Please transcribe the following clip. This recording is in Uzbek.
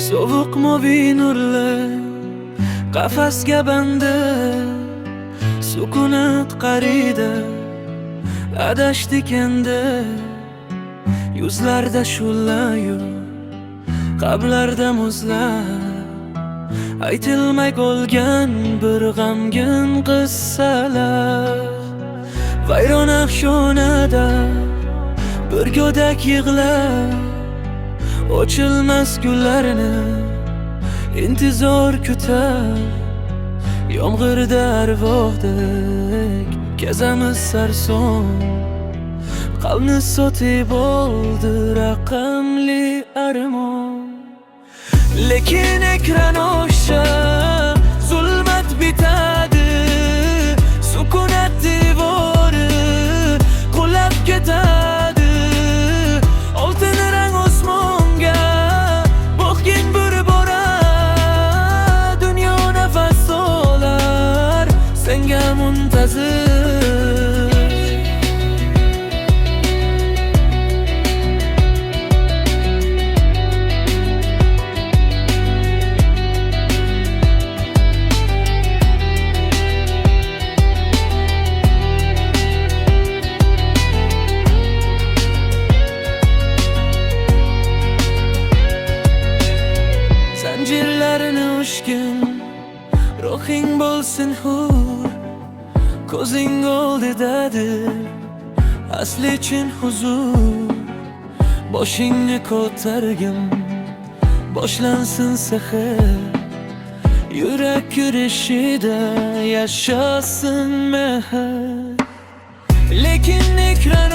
sovuq moviy nurlar qafasga bandi, sukunat qariydi adashdik endi. Yuzlarda shullayu qablarda muzlar, aytilmay qolgan bir g'amgin qissalar. Vayrona xonada bir go'dak yig'lar, ochilmas gullarni intizor kutar. Yomg'irda arvohdek kezamiz sarson, qalbni sotib oldi raqamli armon. Lekin ekran o'sha zulmat bitadi, sukunat devori qulab ketadi. Oltin rang osmonga boqgin bir bora, dunyo nafas olar senga muntazir. Zanjirlarini ushgin ruhing bo'lsin hur, ko'zing oldidadir asli chin huzur. Boshingni ko'targin, boshlansin sehr, yurak yurishida yashasin mehr. Lekin ekran